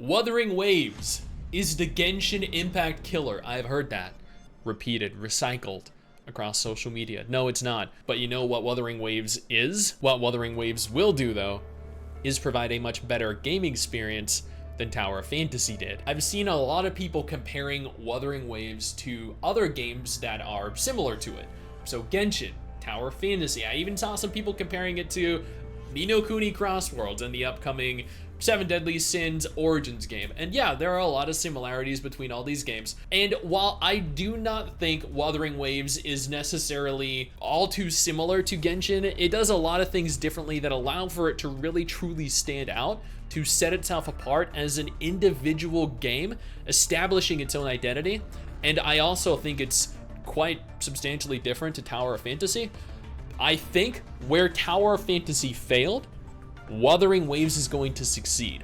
Wuthering Waves is the Genshin Impact killer. I've heard that repeated, recycled across social media. No, it's not. But you know what Wuthering Waves is? What Wuthering Waves will do, though, is provide a much better gaming experience than Tower of Fantasy did. I've seen a lot of people comparing Wuthering Waves to other games that are similar to it. So Genshin, Tower of Fantasy. I even saw some people comparing it to Ni no Kuni Cross Worlds and the upcoming Seven Deadly Sins Origins game. And yeah, there are a lot of similarities between all these games. And while I do not think Wuthering Waves is necessarily all too similar to Genshin, it does a lot of things differently that allow for it to really truly stand out, to set itself apart as an individual game, establishing its own identity. And I also think it's quite substantially different to Tower of Fantasy. I think where Tower of Fantasy failed, Wuthering Waves is going to succeed.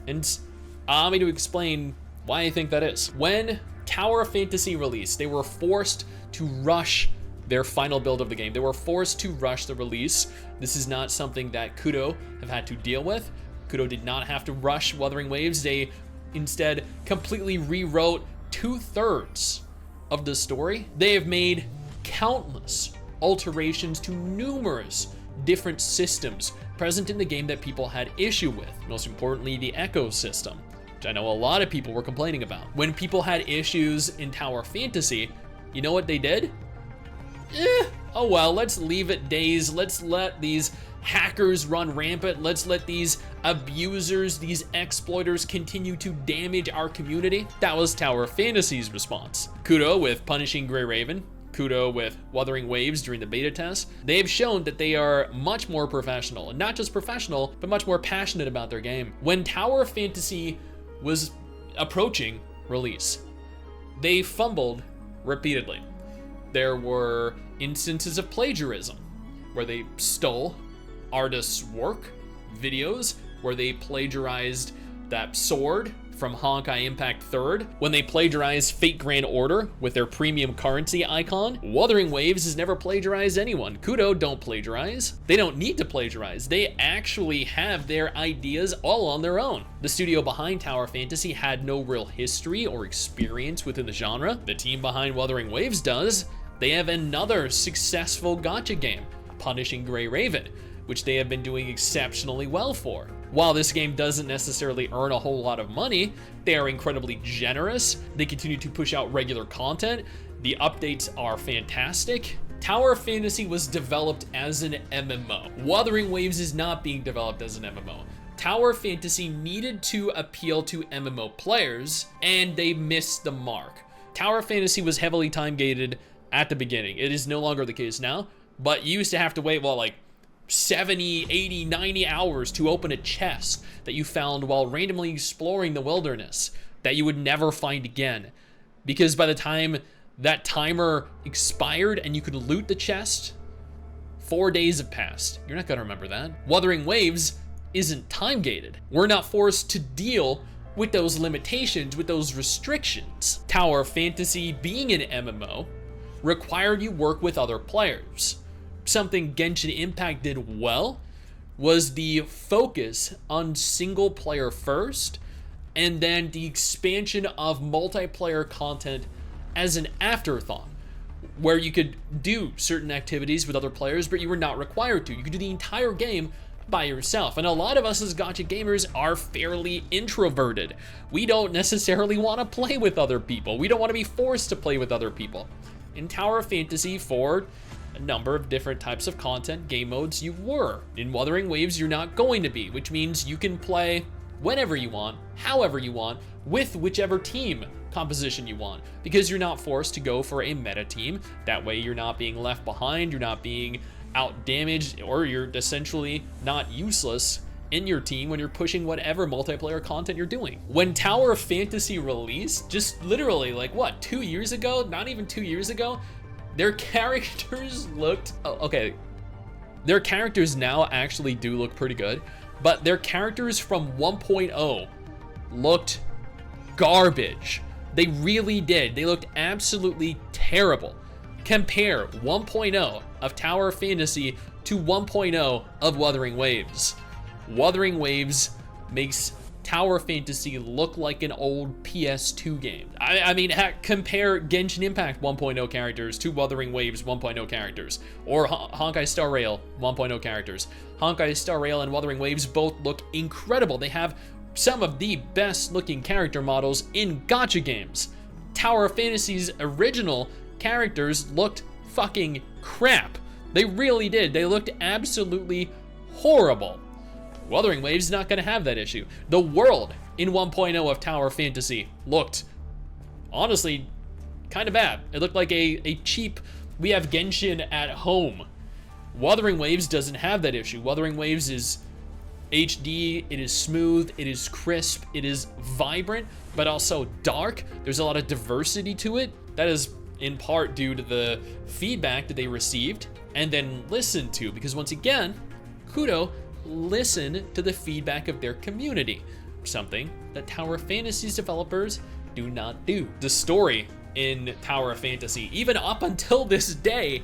And allow me to explain why I think that is. When Tower of Fantasy released, they were forced to rush their final build of the game. They were forced to rush the release. This is not something that Kudo have had to deal with. Kudo did not have to rush Wuthering Waves. They instead completely rewrote 2/3 of the story. They have made countless alterations to numerous different systems present in the game that people had issue with. Most importantly, the echo system, which I know a lot of people were complaining about. When people had issues in Tower of Fantasy, you know what they did? Oh well, let's leave it days. Let's let these hackers run rampant. Let's let these abusers, these exploiters continue to damage our community. That was Tower of Fantasy's response. Kudo with punishing Grey Raven, Kudo with Wuthering Waves during the beta test. They have shown that they are much more professional, and not just professional, but much more passionate about their game. When Tower of Fantasy was approaching release, they fumbled repeatedly. There were instances of plagiarism where they stole artists' work, videos where they plagiarized that sword from Honkai Impact 3rd, when they plagiarized Fate Grand Order with their premium currency icon. Wuthering Waves has never plagiarized anyone. Kudo don't plagiarize. They don't need to plagiarize. They actually have their ideas all on their own. The studio behind Tower of Fantasy had no real history or experience within the genre. The team behind Wuthering Waves does. They have another successful gacha game, Punishing Grey Raven, which they have been doing exceptionally well for. While this game doesn't necessarily earn a whole lot of money, they are incredibly generous. They continue to push out regular content. The updates are fantastic. Tower of Fantasy was developed as an MMO. Wuthering Waves is not being developed as an MMO. Tower of Fantasy needed to appeal to MMO players, and they missed the mark. Tower of Fantasy was heavily time-gated at the beginning. It is no longer the case now, but you used to have to wait, well, like 70, 80, 90 hours to open a chest that you found while randomly exploring the wilderness that you would never find again. Because by the time that timer expired and you could loot the chest, 4 days have passed. You're not gonna remember that. Wuthering Waves isn't time gated. We're not forced to deal with those limitations, with those restrictions. Tower of Fantasy, being an MMO, required you work with other players. Something Genshin Impact did well was the focus on single player first, and then the expansion of multiplayer content as an afterthought, where you could do certain activities with other players, but you were not required to. You could do the entire game by yourself. And a lot of us as gacha gamers are fairly introverted. We don't necessarily want to play with other people. We don't want to be forced to play with other people. In Tower of Fantasy, for a number of different types of content, game modes, you were. In Wuthering Waves, you're not going to be, which means you can play whenever you want, however you want, with whichever team composition you want, because you're not forced to go for a meta team. That way you're not being left behind, you're not being out damaged, or you're essentially not useless in your team when you're pushing whatever multiplayer content you're doing. When Tower of Fantasy released, just literally like what, 2 years ago? Not even 2 years ago, their characters looked, okay, their characters now actually do look pretty good, but their characters from 1.0 looked garbage. They really did. They looked absolutely terrible. Compare 1.0 of Tower of Fantasy to 1.0 of Wuthering Waves. Wuthering Waves makes Tower Fantasy look like an old PS2 game. I mean, heck, compare Genshin Impact 1.0 characters to Wuthering Waves 1.0 characters, or Honkai Star Rail 1.0 characters. Honkai Star Rail and Wuthering Waves both look incredible. They have some of the best looking character models in gacha games. Tower Fantasy's original characters looked fucking crap. They really did. They looked absolutely horrible. Wuthering Waves not gonna have that issue. The world in 1.0 of Tower Fantasy looked, honestly, kind of bad. It looked like a cheap, we have Genshin at home. Wuthering Waves doesn't have that issue. Wuthering Waves is HD, it is smooth, it is crisp, it is vibrant, but also dark. There's a lot of diversity to it. That is in part due to the feedback that they received and then listened to, because once again, Kudo listen to the feedback of their community, something that Tower Fantasy's developers do not do. The story in Tower Fantasy, even up until this day,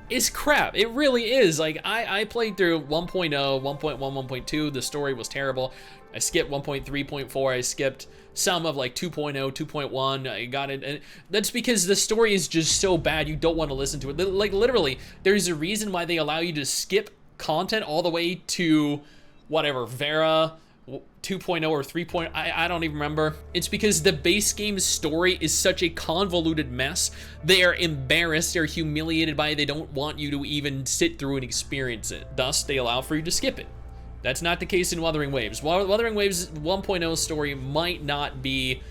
is crap. It really is. Like, I played through 1.0, 1.1, 1.2. The story was terrible. I skipped 1.3.4. I skipped some of like 2.0, 2.1. I got it. And that's because the story is just so bad you don't want to listen to it. Like, literally, there's a reason why they allow you to skip content all the way to whatever, Vera 2.0 or 3.0, I don't even remember. It's because the base game's story is such a convoluted mess. They are embarrassed, they're humiliated by it, they don't want you to even sit through and experience it. Thus, they allow for you to skip it. That's not the case in Wuthering Waves. Wuthering Waves 1.0 story might not be,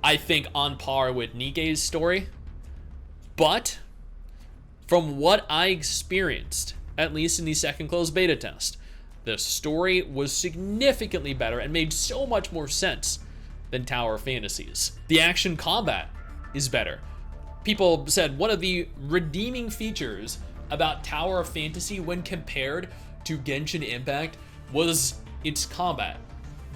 I think, on par with Nige's story, but from what I experienced, at least in the second closed beta test, the story was significantly better and made so much more sense than Tower Fantasy's. The action combat is better. People said one of the redeeming features about Tower Fantasy when compared to Genshin Impact was its combat.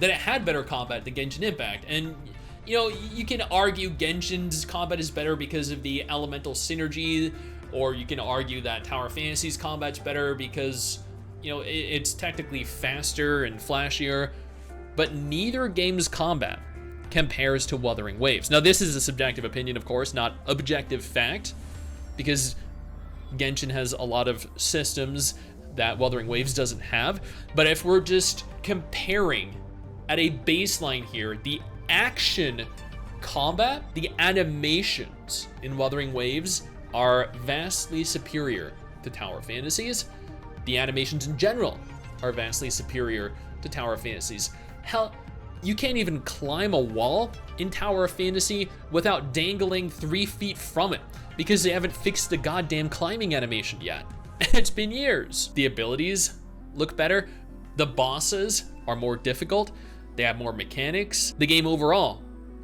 That it had better combat than Genshin Impact. And you know, you can argue Genshin's combat is better because of the elemental synergy, or you can argue that Tower Fantasy's combat's better because, you know, it's technically faster and flashier, but neither game's combat compares to Wuthering Waves. Now, this is a subjective opinion, of course, not objective fact, because Genshin has a lot of systems that Wuthering Waves doesn't have. But if we're just comparing at a baseline here, the action combat, the animations in Wuthering Waves are vastly superior to Tower Fantasy's. The animations in general are vastly superior to Tower Fantasies. Hell, you can't even climb a wall in Tower Fantasy without dangling 3 feet from it, because they haven't fixed the goddamn climbing animation yet. It's been years. The abilities look better. The bosses are more difficult. They have more mechanics. The game overall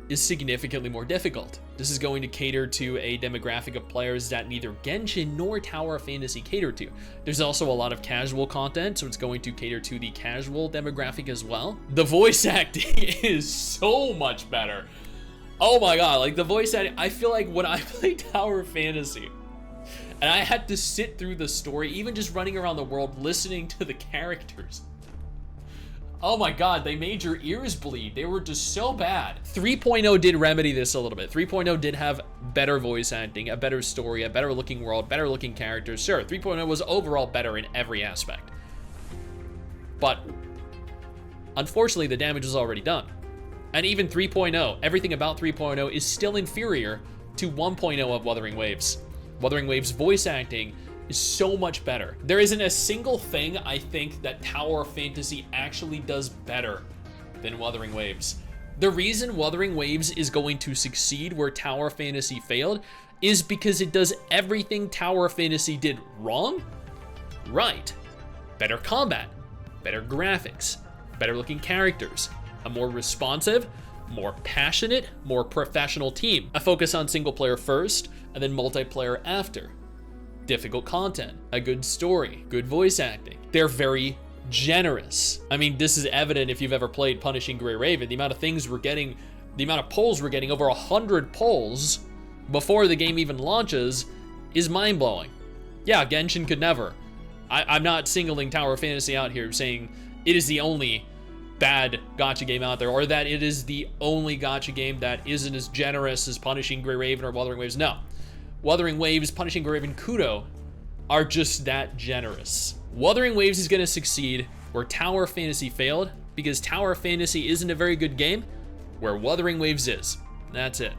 is significantly more difficult. This is going to cater to a demographic of players that neither Genshin nor Tower Fantasy cater to. There's also a lot of casual content, so it's going to cater to the casual demographic as well. The voice acting is so much better. Oh my god, like the voice acting, I feel like when I play Tower Fantasy and I had to sit through the story, even just running around the world listening to the characters, oh my god, they made your ears bleed. They were just so bad. 3.0 did remedy this a little bit. 3.0 did have better voice acting, a better story, a better looking world, better looking characters. Sure, 3.0 was overall better in every aspect. But unfortunately, the damage was already done. And even 3.0, everything about 3.0 is still inferior to 1.0 of Wuthering Waves. Wuthering Waves voice acting is so much better. There isn't a single thing I think that Tower Fantasy actually does better than Wuthering Waves. The reason Wuthering Waves is going to succeed where Tower Fantasy failed is because it does everything Tower Fantasy did wrong, right. Better combat, better graphics, better looking characters, a more responsive, more passionate, more professional team, a focus on single player first and then multiplayer after. Difficult content, a good story, good voice acting. They're very generous. I mean, this is evident if you've ever played Punishing Gray Raven. The amount of things we're getting, the amount of polls we're getting, over 100 polls before the game even launches, is mind-blowing. Yeah, Genshin could never. I'm not singling Tower Fantasy out here saying it is the only bad gacha game out there, or that it is the only gacha game that isn't as generous as Punishing Grey Raven or Wuthering Waves. No. Wuthering Waves, Punishing Grey Raven, Kudo are just that generous. Wuthering Waves is going to succeed where Tower Fantasy failed, because Tower Fantasy isn't a very good game, where Wuthering Waves is. That's it.